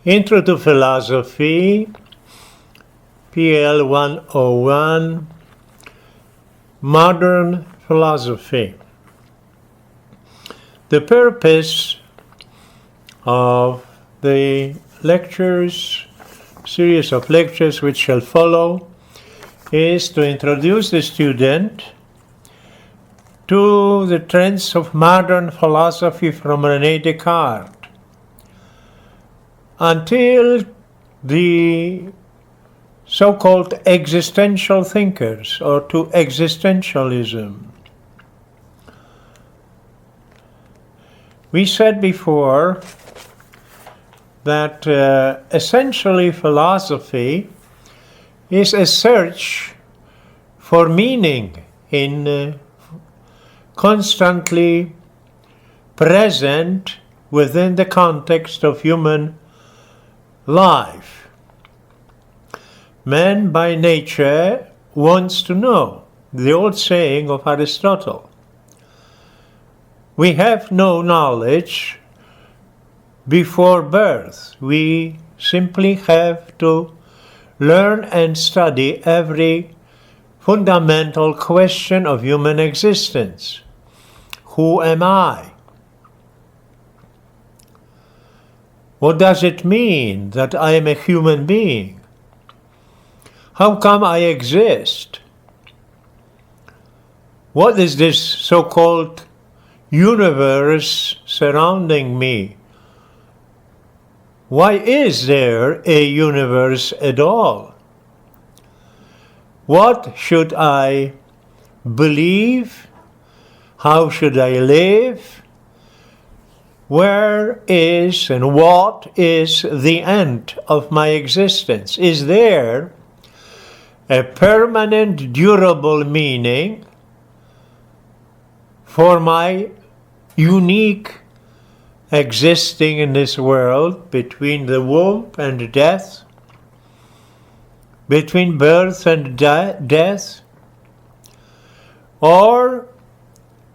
Intro to Philosophy, PL 101, Modern Philosophy. The purpose of the series of lectures which shall follow, is to introduce the student to the trends of modern philosophy from Rene Descartes until the so-called existential thinkers, or to existentialism. We said before that essentially philosophy is a search for meaning in constantly present within the context of human life. Man by nature wants to know, the old saying of Aristotle. We have no knowledge before birth. We simply have to learn and study every fundamental question of human existence. Who am I? What does it mean that I am a human being? How come I exist? What is this so-called universe surrounding me? Why is there a universe at all? What should I believe? How should I live? Where is and what is the end of my existence? Is there a permanent, durable meaning for my unique existing in this world between the womb and death, between birth and death? Or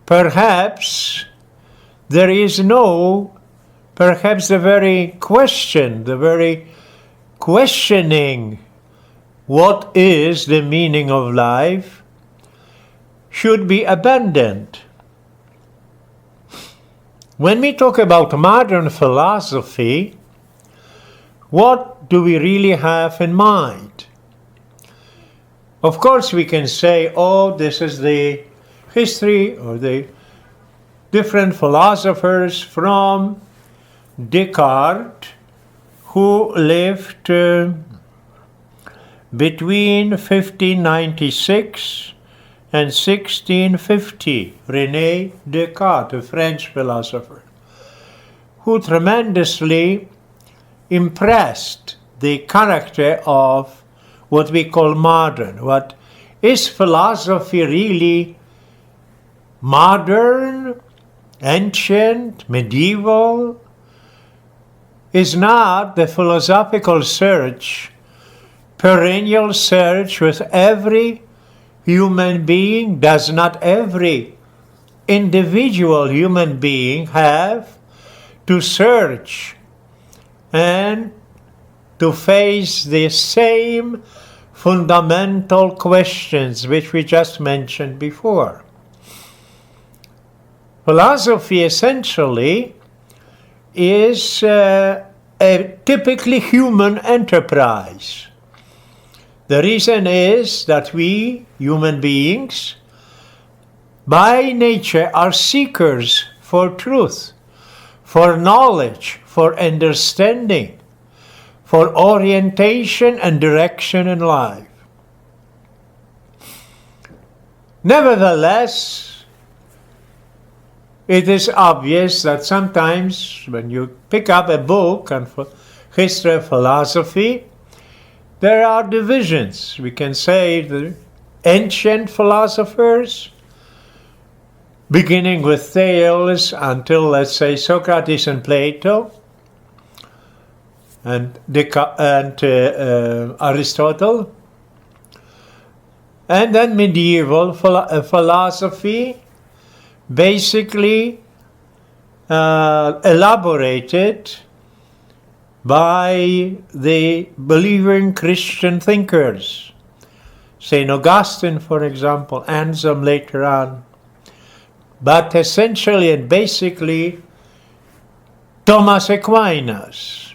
perhaps there is perhaps the very questioning what is the meaning of life should be abandoned. When we talk about modern philosophy, what do we really have in mind? Of course, we can say, this is the history or the different philosophers from Descartes who lived between 1596 and 1650. Rene Descartes, a French philosopher, who tremendously impressed the character of what we call modern. What is philosophy really? Modern, ancient, medieval, is not the philosophical search, perennial search with every human being. Does not every individual human being have to search and to face the same fundamental questions which we just mentioned before? Philosophy essentially is a typically human enterprise. The reason is that we, human beings, by nature are seekers for truth, for knowledge, for understanding, for orientation and direction in life. Nevertheless, it is obvious that sometimes when you pick up a book on history of philosophy, there are divisions. We can say the ancient philosophers, beginning with Thales until, let's say, Socrates and Plato and Aristotle, and then medieval philosophy, basically elaborated by the believing Christian thinkers. St. Augustine, for example, and some later on. But essentially and basically, Thomas Aquinas.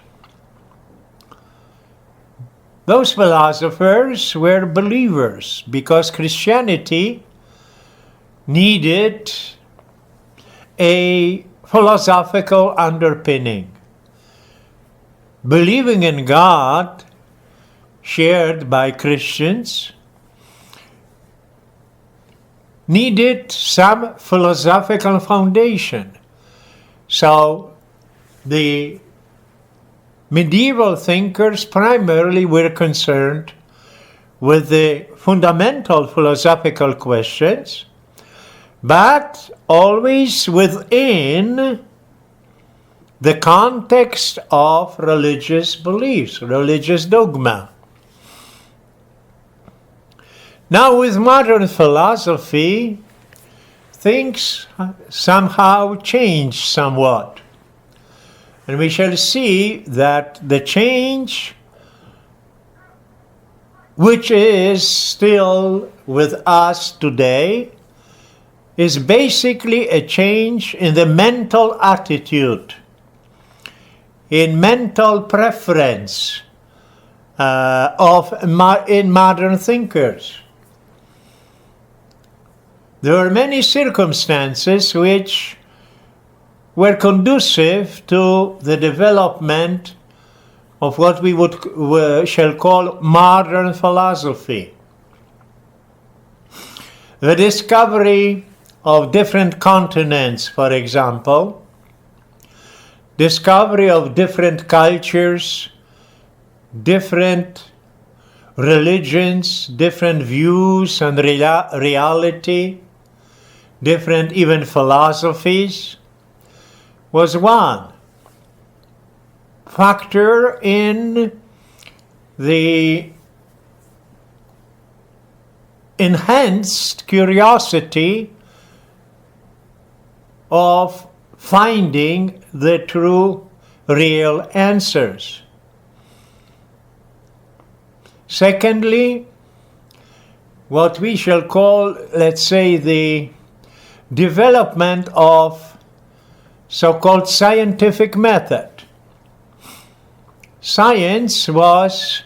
Those philosophers were believers because Christianity needed a philosophical underpinning. Believing in God, shared by Christians, needed some philosophical foundation. So the medieval thinkers primarily were concerned with the fundamental philosophical questions, but always within the context of religious beliefs, religious dogma. Now, with modern philosophy, things somehow change somewhat. And we shall see that the change, which is still with us today, is basically a change in the mental attitude, in mental preference in modern thinkers. There are many circumstances which were conducive to the development of what we shall call modern philosophy. The discovery of different continents, for example, discovery of different cultures, different religions, different views on reality, different even philosophies, was one factor in the enhanced curiosity of finding the true, real answers. Secondly, what we shall call, let's say, the development of so-called scientific method. Science was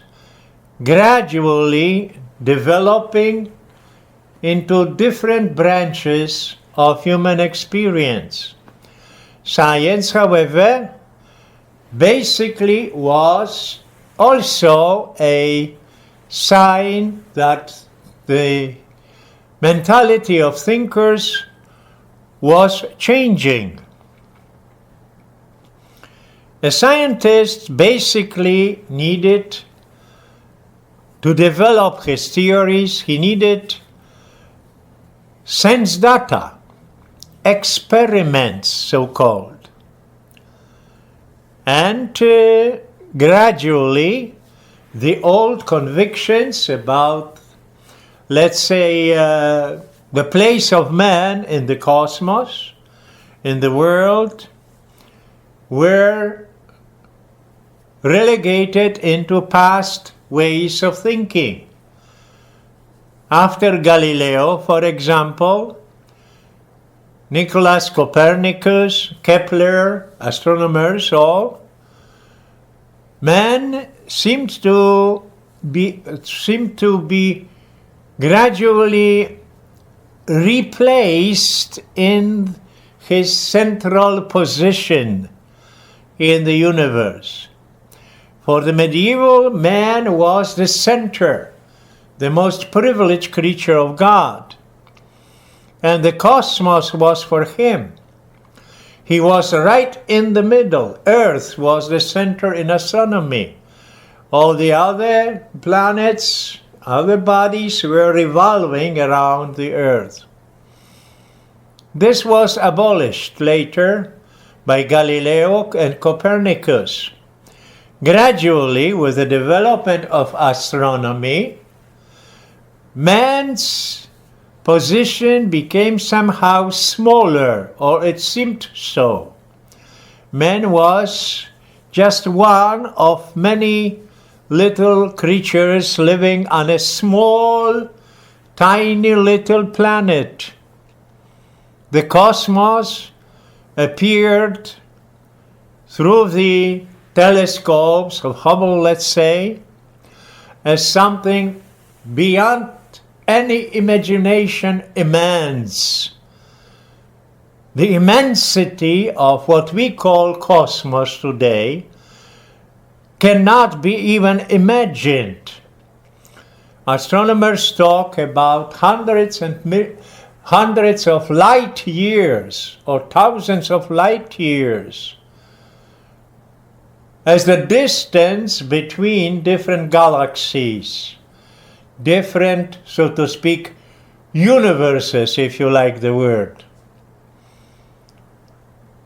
gradually developing into different branches of human experience. Science, however, basically was also a sign that the mentality of thinkers was changing. A scientist basically needed to develop his theories, he needed sense data, experiments, so-called. And gradually, the old convictions about, let's say, the place of man in the cosmos, in the world, were relegated into past ways of thinking. After Galileo, for example, Nicholas Copernicus, Kepler, astronomers, all, man seemed to be gradually replaced in his central position in the universe. For the medieval, man was the center, the most privileged creature of God. And the cosmos was for him. He was right in the middle. Earth was the center in astronomy. All the other planets, other bodies were revolving around the Earth. This was abolished later by Galileo and Copernicus. Gradually, with the development of astronomy, man's position became somehow smaller, or it seemed so. Man was just one of many little creatures living on a small, tiny little planet. The cosmos appeared through the telescopes of Hubble, let's say, as something beyond any imagination immense. The immensity of what we call cosmos today cannot be even imagined. Astronomers talk about hundreds of light years or thousands of light years as the distance between different galaxies, different, so to speak, universes, if you like the word.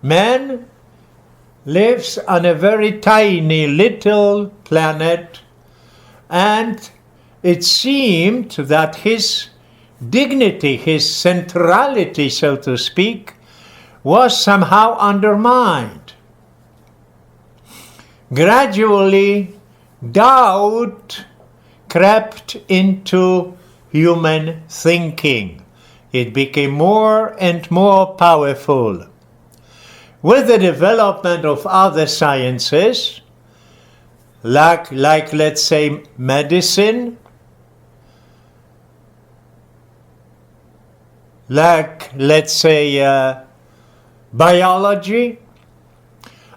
Man lives on a very tiny little planet, and it seemed that his dignity, his centrality, so to speak, was somehow undermined. Gradually, doubt crept into human thinking. It became more and more powerful. With the development of other sciences, like let's say medicine, like let's say biology,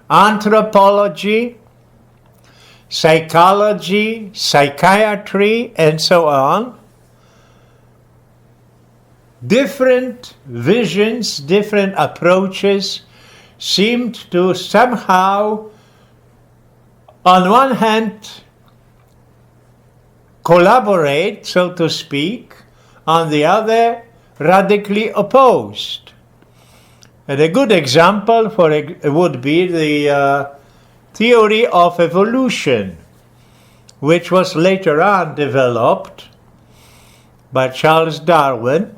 anthropology, psychology, psychiatry, and so on, different visions, different approaches seemed to somehow, on one hand, collaborate, so to speak, on the other, radically opposed. And a good example for it would be the theory of evolution, which was later on developed by Charles Darwin.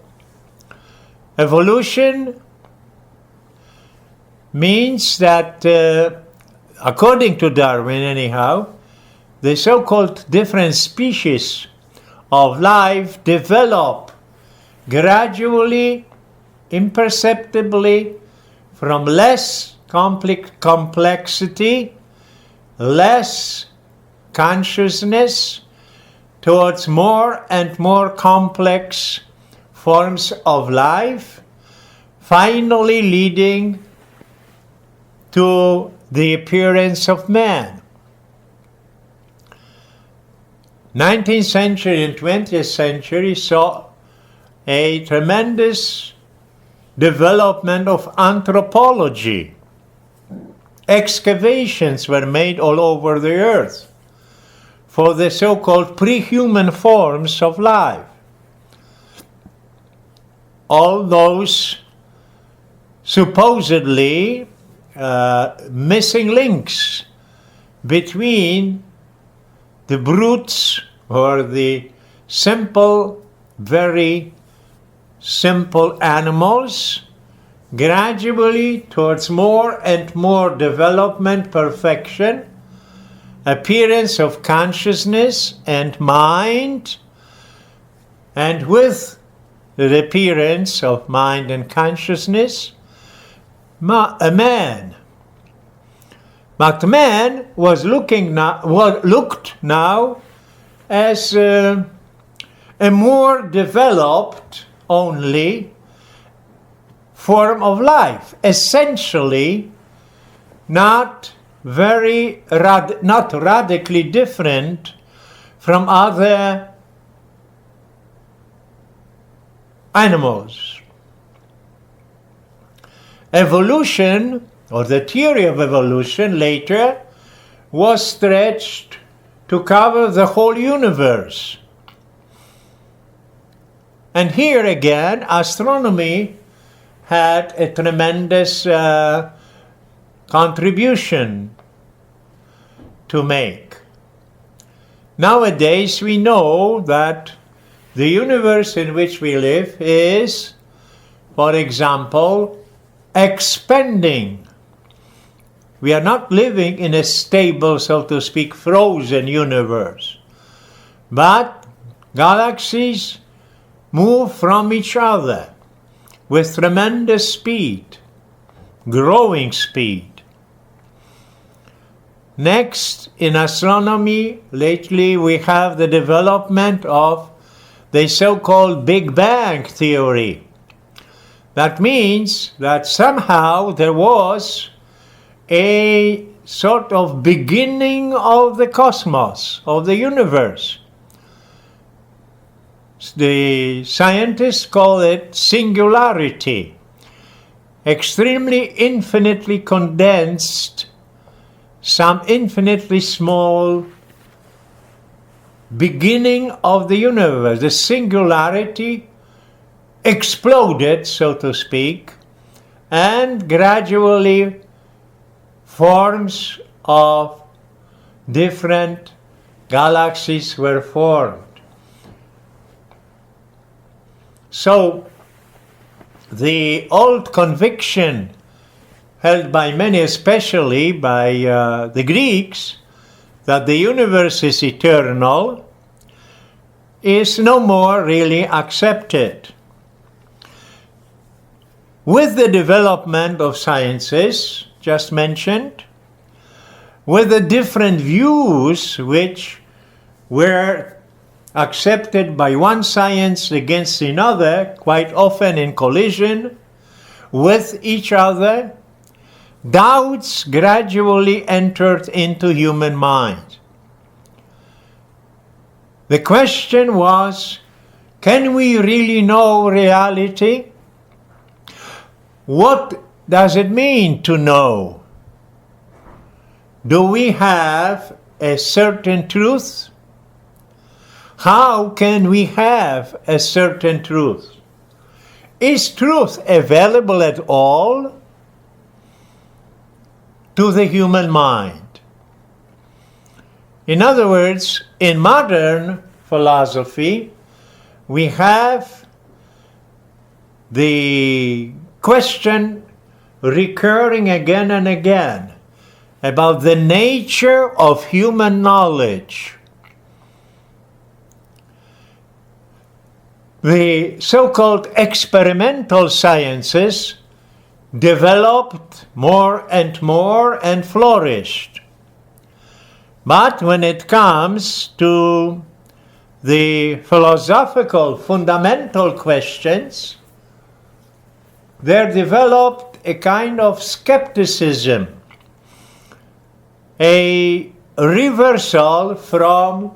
Evolution means that, according to Darwin anyhow, the so-called different species of life develop gradually, imperceptibly, from less complexity, less consciousness, towards more and more complex forms of life, finally leading to the appearance of man. 19th century and 20th century saw a tremendous development of anthropology. Excavations were made all over the earth for the so-called pre-human forms of life. All those supposedly missing links between the brutes or the simple, very simple animals, gradually towards more and more development, perfection, appearance of consciousness and mind, and with the appearance of mind and consciousness, a man. But man was looked now as a more developed only form of life, essentially not radically different from other animals. Evolution, or the theory of evolution later, was stretched to cover the whole universe. And here again, astronomy had a tremendous contribution to make. Nowadays, we know that the universe in which we live is, for example, expanding We are not living in a stable, so to speak, frozen universe. But galaxies move from each other with tremendous speed, growing speed. Next, in astronomy, lately we have the development of the so-called Big Bang theory. That means that somehow there was a sort of beginning of the cosmos, of the universe. The scientists call it singularity, extremely infinitely condensed, some infinitely small beginning of the universe. The singularity exploded, so to speak, and gradually forms of different galaxies were formed. So the old conviction held by many, especially by the Greeks, that the universe is eternal, is no more really accepted. With the development of sciences, just mentioned, with the different views which were accepted by one science against another, quite often in collision with each other, doubts gradually entered into human mind. The question was, can we really know reality? What does it mean to know? Do we have a certain truth? How can we have a certain truth? Is truth available at all to the human mind? In other words, in modern philosophy, we have the question recurring again and again about the nature of human knowledge. The so-called experimental sciences developed more and flourished. But when it comes to the philosophical fundamental questions, there developed a kind of skepticism, a reversal from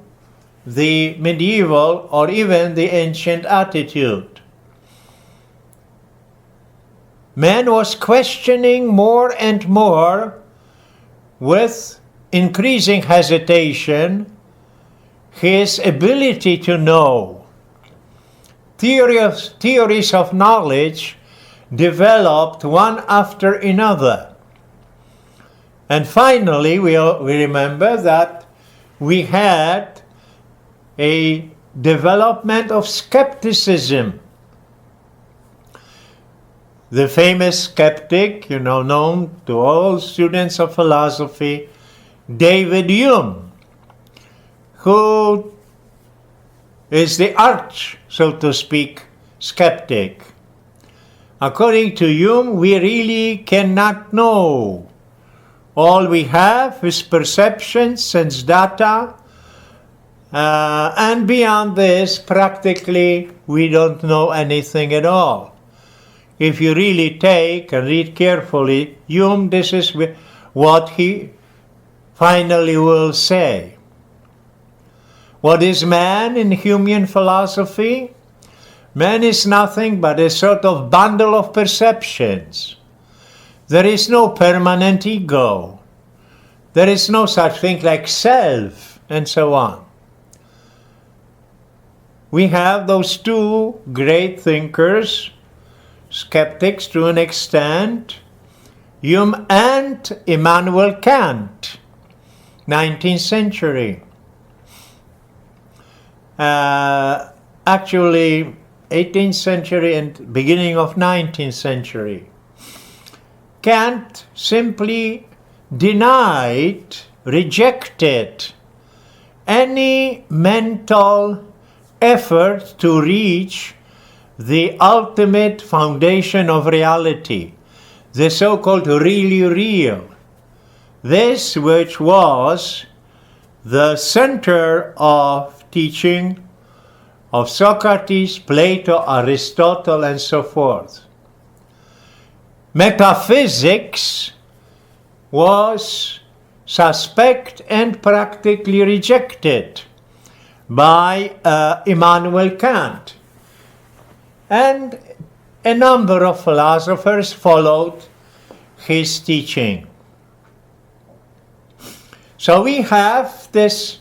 the medieval or even the ancient attitude. Man was questioning more and more, with increasing hesitation, his ability to know. Theories of knowledge developed one after another. And finally, we remember that we had a development of skepticism. The famous skeptic, known to all students of philosophy, David Hume, who is the arch, so to speak, skeptic. According to Hume, we really cannot know. All we have is perception, sense data, and beyond this, practically, we don't know anything at all. If you really take and read carefully Hume, this is what he finally will say. What is man in Humean philosophy? Man is nothing but a sort of bundle of perceptions. There is no permanent ego. There is no such thing like self, and so on. We have those two great thinkers, skeptics to an extent, Hume and Immanuel Kant, 19th century. Actually, 18th century and beginning of 19th century. Kant simply denied, rejected any mental effort to reach the ultimate foundation of reality, the so-called really real. This which was the center of teaching of Socrates, Plato, Aristotle, and so forth. Metaphysics was suspect and practically rejected by Immanuel Kant. And a number of philosophers followed his teaching. So we have this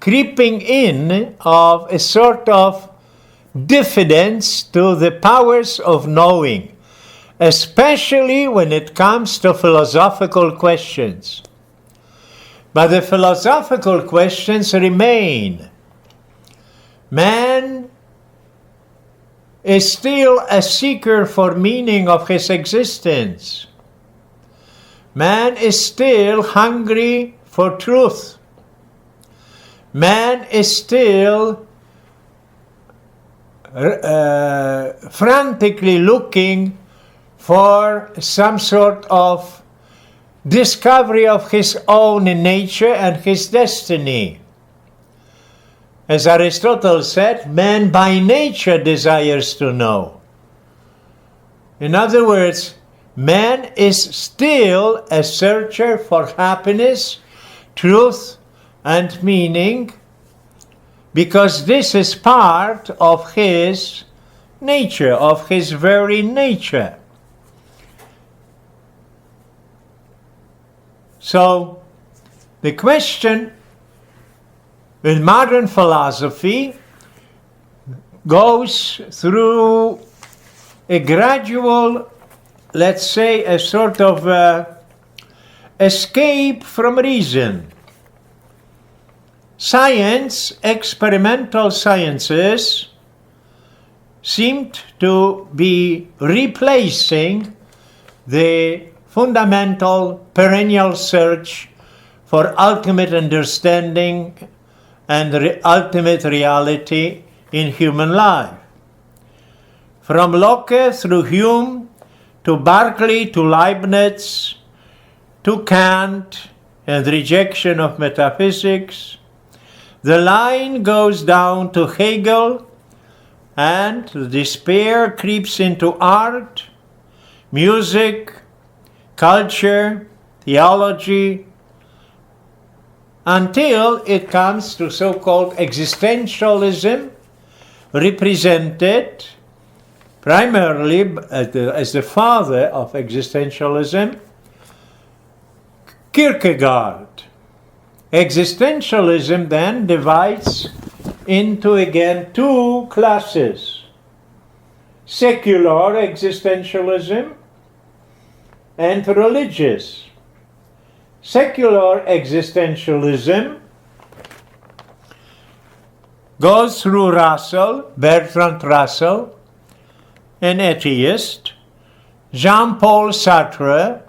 creeping in of a sort of diffidence to the powers of knowing, especially when it comes to philosophical questions. But the philosophical questions remain. Man is still a seeker for meaning of his existence. Man is still hungry for truth. Man is still frantically looking for some sort of discovery of his own nature and his destiny. As Aristotle said, man by nature desires to know. In other words, man is still a searcher for happiness, truth, and meaning, because this is part of his nature, of his very nature. So, the question in modern philosophy goes through a gradual, let's say, a sort of escape from reason. Science, experimental sciences, seemed to be replacing the fundamental perennial search for ultimate understanding and ultimate reality in human life. From Locke through Hume to Berkeley to Leibniz to Kant and rejection of metaphysics, the line goes down to Hegel, and the despair creeps into art, music, culture, theology, until it comes to so-called existentialism, represented primarily as the father of existentialism, Kierkegaard. Existentialism then divides into again two classes: secular existentialism and religious. Secular existentialism goes through Russell, Bertrand Russell, an atheist, Jean-Paul Sartre,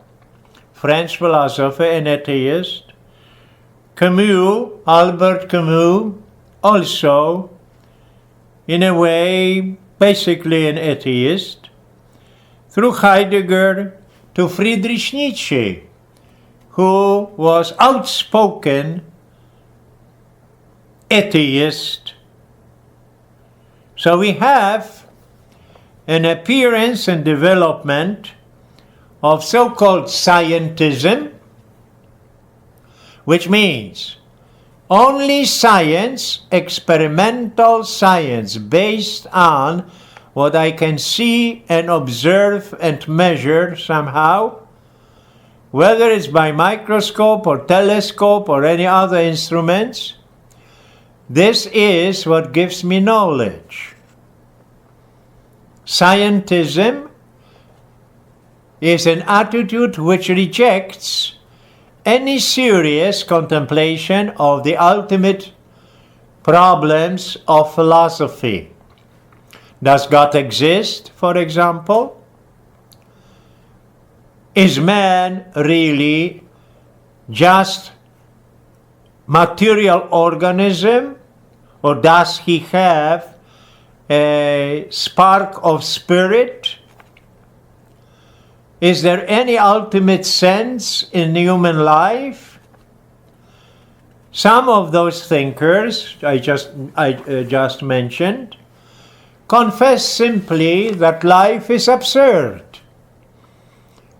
French philosopher and atheist, Camus, Albert Camus, also in a way basically an atheist, through Heidegger to Friedrich Nietzsche, who was outspoken atheist. So we have an appearance and development of so-called scientism, which means only science, experimental science, based on what I can see and observe and measure somehow, whether it's by microscope or telescope or any other instruments. This is what gives me knowledge. Scientism is an attitude which rejects any serious contemplation of the ultimate problems of philosophy. Does God exist, for example? Is man really just material organism, or does he have a spark of spirit? Is there any ultimate sense in human life? Some of those thinkers I just mentioned confess simply that life is absurd.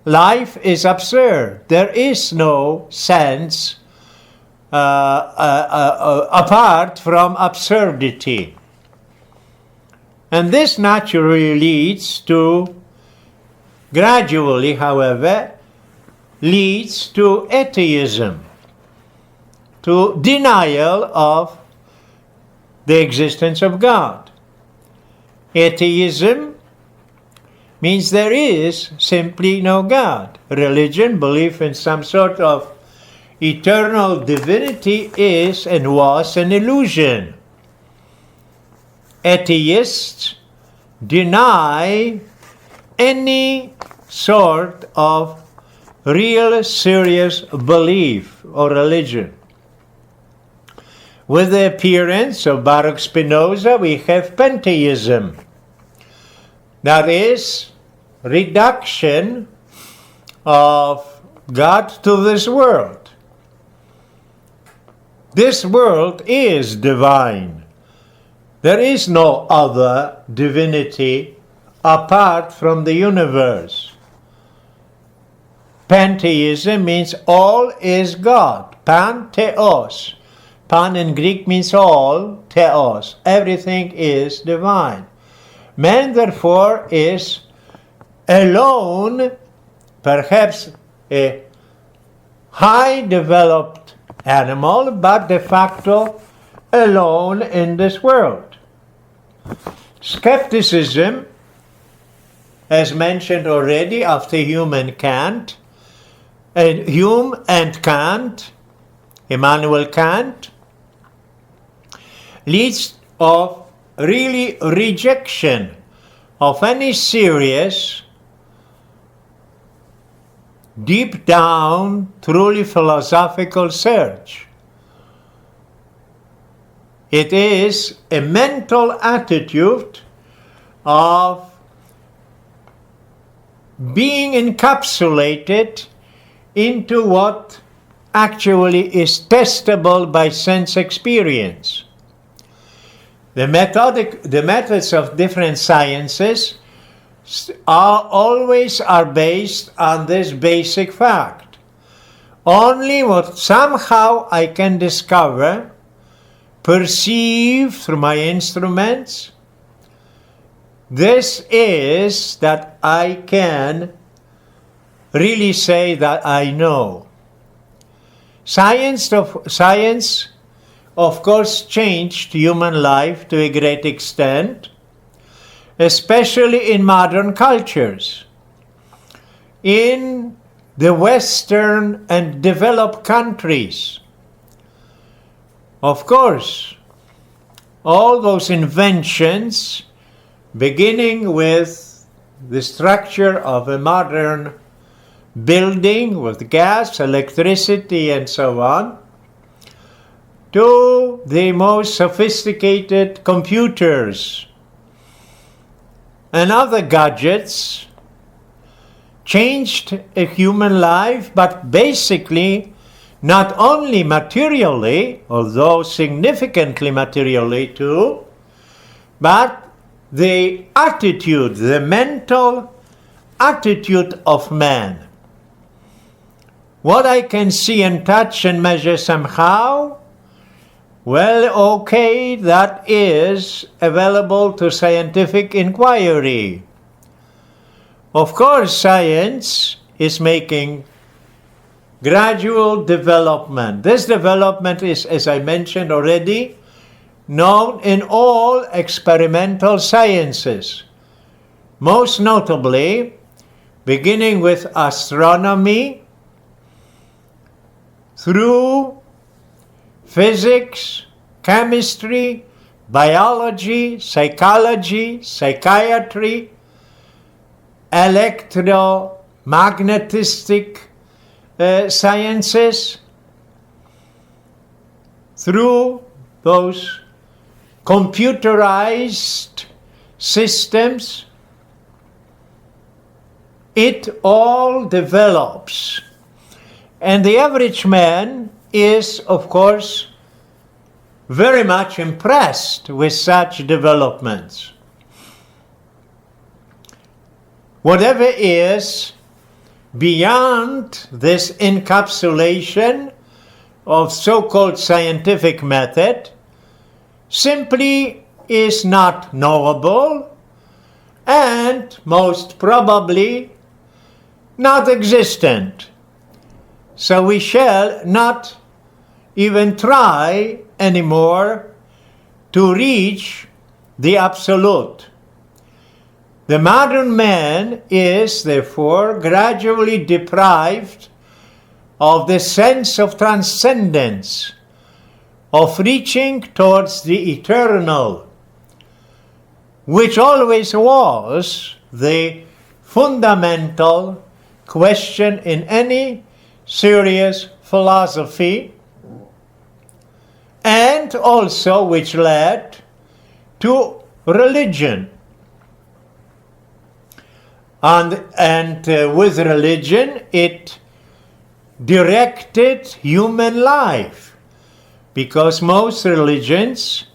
Life is absurd. There is no sense apart from absurdity. And this naturally leads to, gradually, however, leads to atheism, to denial of the existence of God. Atheism means there is simply no God. Religion, belief in some sort of eternal divinity, is and was an illusion. Atheists deny any sort of real serious belief or religion. With the appearance of Baruch Spinoza, we have pantheism. That is, reduction of God to this world. This world is divine. There is no other divinity apart from the universe. Pantheism means all is God. Pantheos. Pan in Greek means all, theos. Everything is divine. Man, therefore, is alone, perhaps a high developed animal, but de facto alone in this world. Skepticism, as mentioned already, after Hume and Kant, Immanuel Kant, leads of really rejection of any serious, deep down, truly philosophical search. It is a mental attitude of being encapsulated into what actually is testable by sense experience. The methods of different sciences always are based on this basic fact. Only what somehow I can discover, perceive through my instruments, this is that I can really say that I know. Science, of course, changed human life to a great extent, especially in modern cultures. In the Western and developed countries, of course, all those inventions, beginning with the structure of a modern building with gas, electricity, and so on, to the most sophisticated computers and other gadgets, changed a human life, but basically not only materially, although significantly materially too, but the attitude, the mental attitude of man. What I can see and touch and measure somehow, well, okay, that is available to scientific inquiry. Of course, science is making gradual development. This development is, as I mentioned already, known in all experimental sciences. Most notably, beginning with astronomy, through physics, chemistry, biology, psychology, psychiatry, electromagnetistic sciences through those computerized systems, it all develops. And the average man is, of course, very much impressed with such developments. Whatever is beyond this encapsulation of so-called scientific method simply is not knowable and most probably not existent. So we shall not even try anymore to reach the absolute. The modern man is therefore gradually deprived of the sense of transcendence, of reaching towards the eternal, which always was the fundamental question in any serious philosophy, and also which led to religion. And with religion, it directed human life, because most religions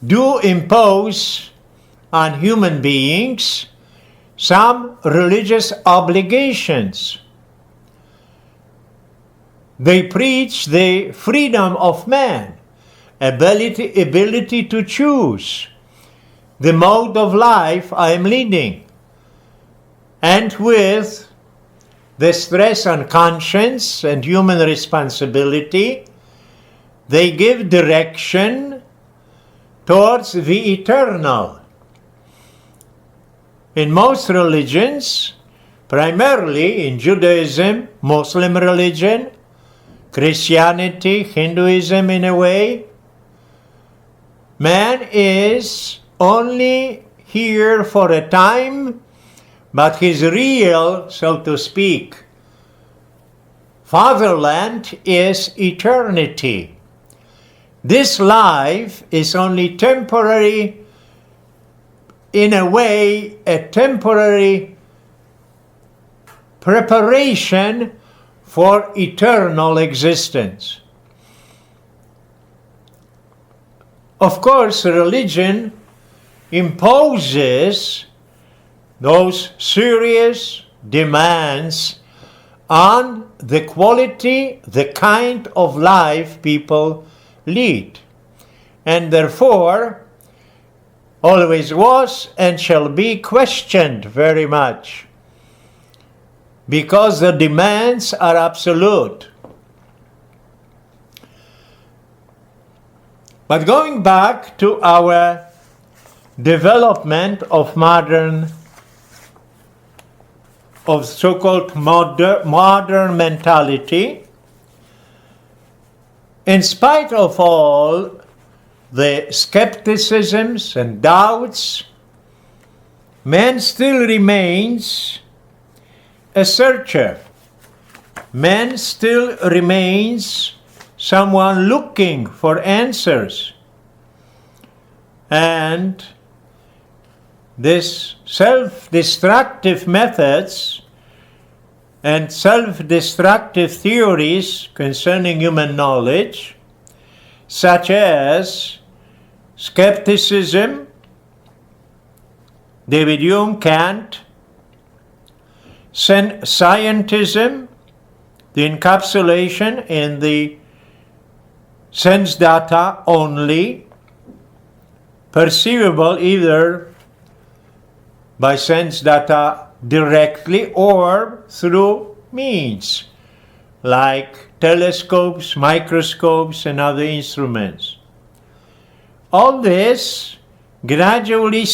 do impose on human beings some religious obligations. They preach the freedom of man, ability to choose the mode of life I am leading. And with the stress on conscience and human responsibility, they give direction towards the eternal. In most religions, primarily in Judaism, Muslim religion, Christianity, Hinduism in a way, man is only here for a time, but his real, so to speak, fatherland is eternity. This life is only temporary, in a way, a temporary preparation for eternal existence. Of course, religion imposes those serious demands on the quality, the kind of life people lead, and therefore always was and shall be questioned very much, because the demands are absolute. But going back to our development of so-called modern mentality, in spite of all the skepticisms and doubts, man still remains a searcher. Man still remains someone looking for answers. And this self-destructive methods and self-destructive theories concerning human knowledge, such as skepticism, David Hume, Kant, scientism, the encapsulation in the sense data only, perceivable either by sense data directly or through means like telescopes, microscopes, and other instruments. All this gradually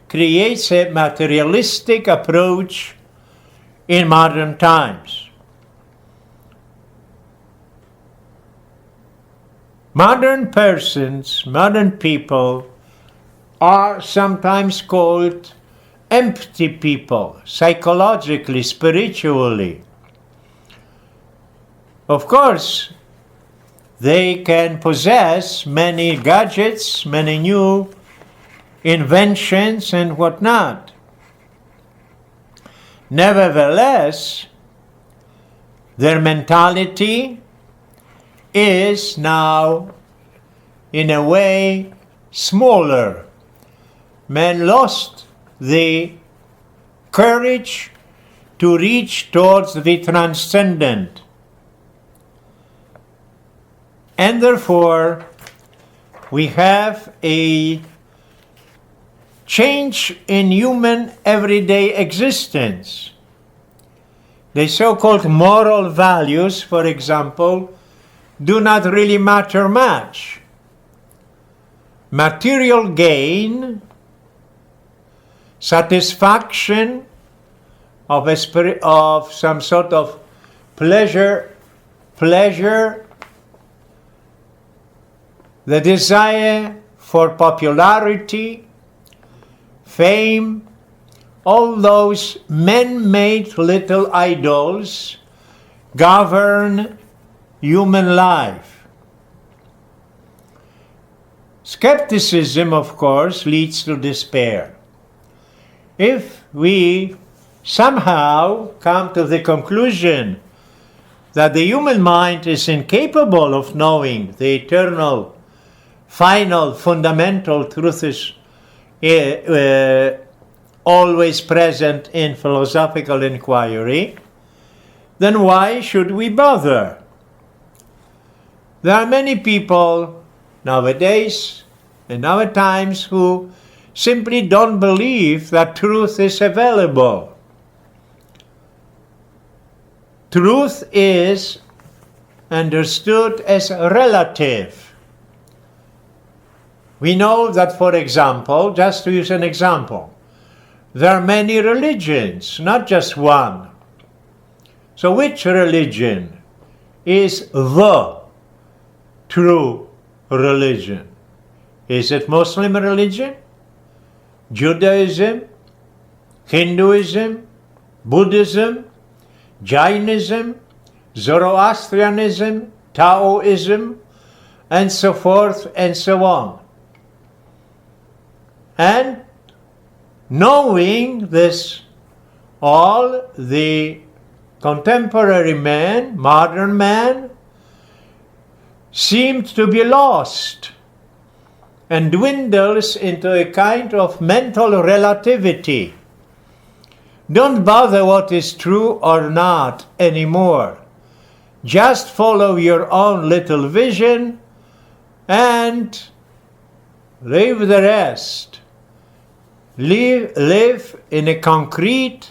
creates a materialistic approach in modern times. Modern persons, modern people, are sometimes called empty people, psychologically, spiritually. Of course, they can possess many gadgets, many new inventions and whatnot. Nevertheless, their mentality is now, in a way, smaller. Man lost the courage to reach towards the transcendent. And therefore, we have a change in human everyday existence. The so-called moral values, for example, do not really matter much. Material gain, satisfaction of some sort of pleasure, the desire for popularity, fame, all those man-made little idols govern human life. Skepticism, of course, leads to despair. If we somehow come to the conclusion that the human mind is incapable of knowing the eternal, final, fundamental truths always present in philosophical inquiry, then why should we bother? There are many people nowadays, in our times, who simply don't believe that truth is available. Truth is understood as relative. We know that, for example, just to use an example, there are many religions, not just one. So which religion is the true religion? Is it Muslim religion, Judaism, Hinduism, Buddhism, Jainism, Zoroastrianism, Taoism, and so forth and so on? And knowing this, all the contemporary man, modern man, seemed to be lost and dwindles into a kind of mental relativity. Don't bother what is true or not anymore. Just follow your own little vision and leave the rest. Live in a concrete,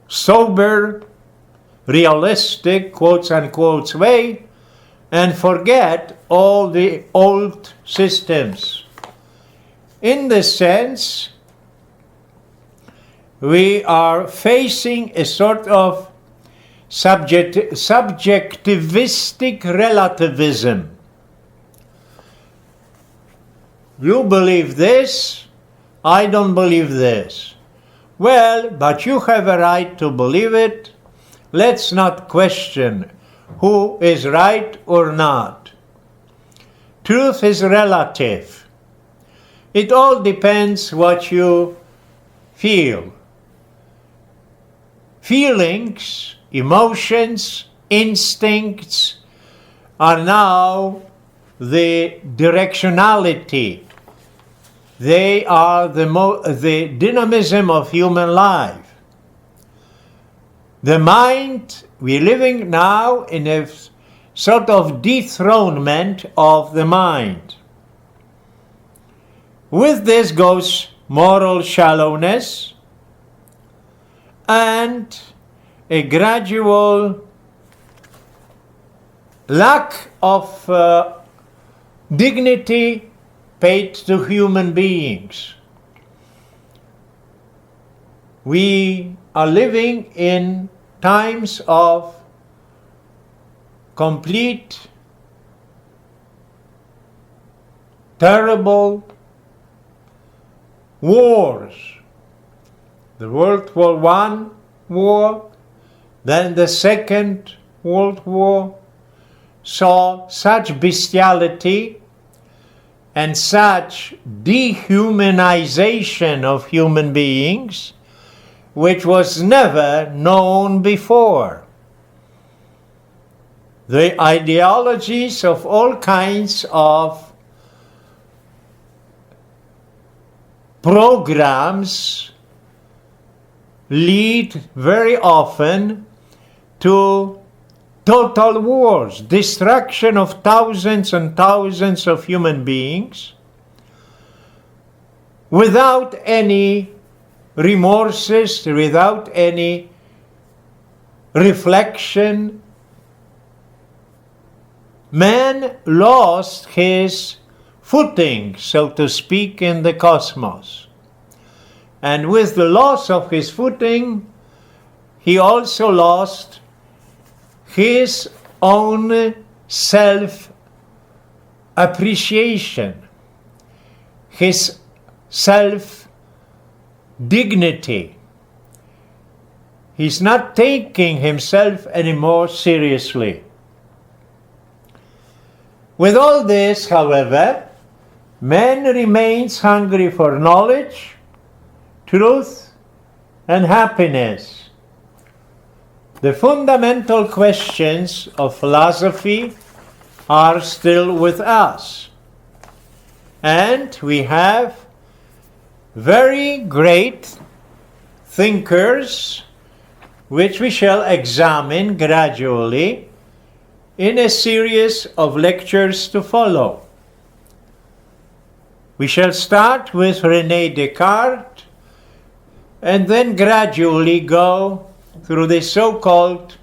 sober, realistic, quotes unquote, way, and forget all the old systems. In this sense, we are facing a sort of subjectivistic relativism. You believe this, I don't believe this. Well, but you have a right to believe it. Let's not question who is right or not. Truth is relative. It all depends what you feel. Feelings, emotions, instincts are now the directionality. They are the dynamism of human life. The mind, we're living now in a sort of dethronement of the mind. With this goes moral shallowness and a gradual lack of dignity paid to human beings. We are living in times of complete, terrible wars. The World War I war, then the Second World War saw such bestiality and such dehumanization of human beings, which was never known before. The ideologies of all kinds of programs lead very often to total wars, destruction of thousands and thousands of human beings without any remorses, without any reflection. Man lost his footing, so to speak, in the cosmos. And with the loss of his footing, he also lost his own self-appreciation, his self-dignity. He's not taking himself anymore seriously. With all this, however, man remains hungry for knowledge, truth, and happiness. The fundamental questions of philosophy are still with us. And we have very great thinkers, which we shall examine gradually in a series of lectures to follow. We shall start with Rene Descartes and then gradually go through the so-called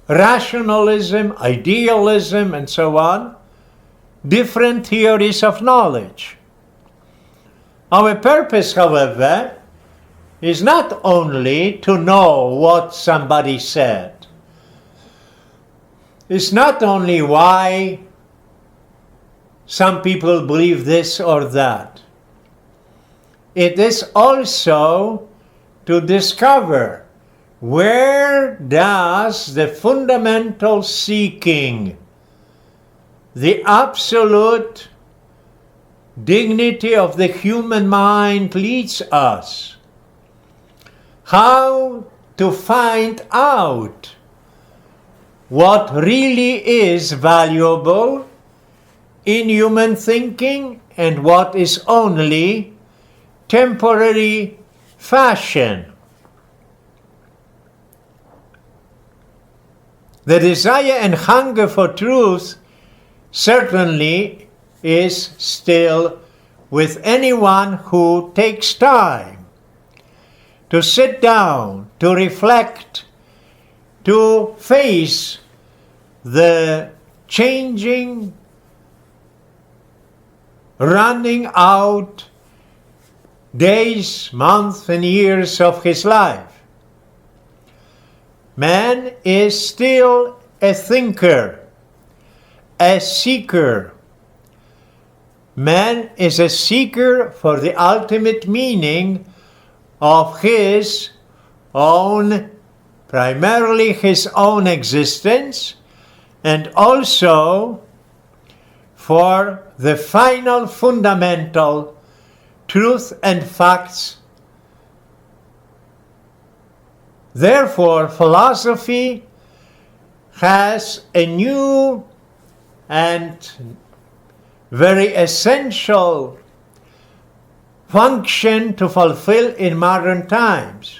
rationalism, idealism, and so on, different theories of knowledge. Our purpose, however, is not only to know what somebody said. It's not only why some people believe this or that. It is also to discover where does the fundamental seeking, the absolute dignity of the human mind leads us. How to find out what really is valuable in human thinking and what is only temporary fashion. The desire and hunger for truth certainly is still with anyone who takes time to sit down, to reflect, to face the changing, running out days, months, and years of his life. Man is still a thinker, a seeker. Man is a seeker for the ultimate meaning of his own, primarily his own existence, and also for the final fundamental truth and facts. Therefore, philosophy has a new and very essential function to fulfill in modern times,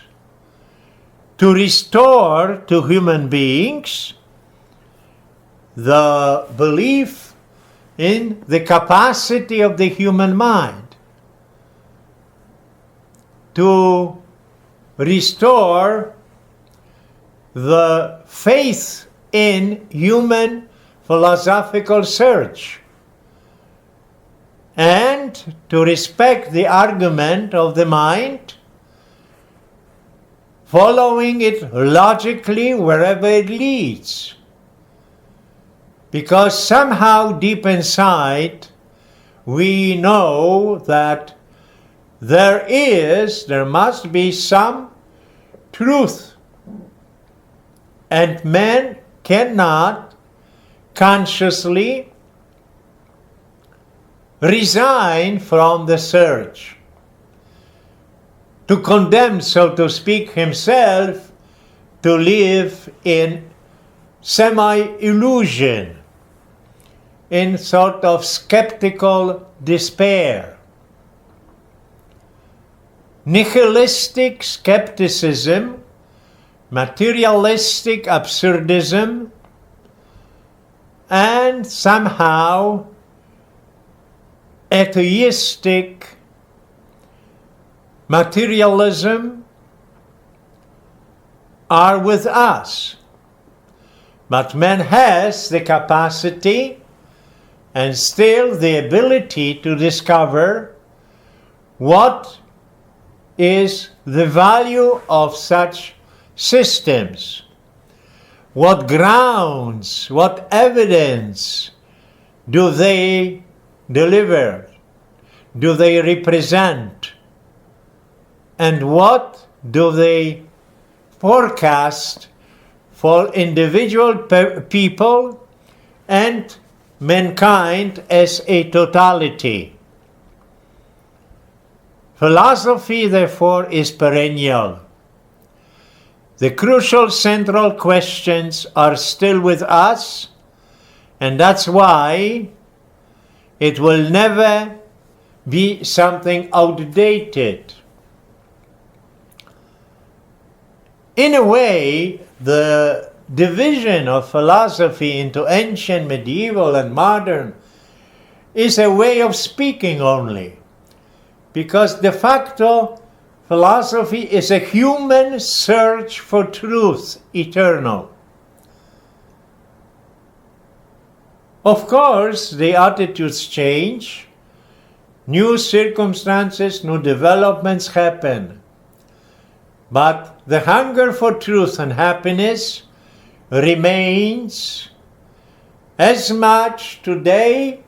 to restore to human beings the belief in the capacity of the human mind, to restore the faith in human philosophical search, and to respect the argument of the mind, following it logically wherever it leads. Because somehow deep inside we know that there must be some truth And man cannot consciously resign from the search. To condemn, so to speak, himself to live in semi-illusion, in sort of skeptical despair. Nihilistic skepticism, materialistic absurdism, and somehow atheistic materialism are with us. But man has the capacity and still the ability to discover what is the value of such systems, what grounds, what evidence do they deliver, do they represent, and what do they forecast for individual people and mankind as a totality. Philosophy, therefore, is perennial. The crucial central questions are still with us, and that's why it will never be something outdated. In a way, the division of philosophy into ancient, medieval, and modern is a way of speaking only, because de facto philosophy is a human search for truth eternal. Of course, the attitudes change, new circumstances, new developments happen, but the hunger for truth and happiness remains as much today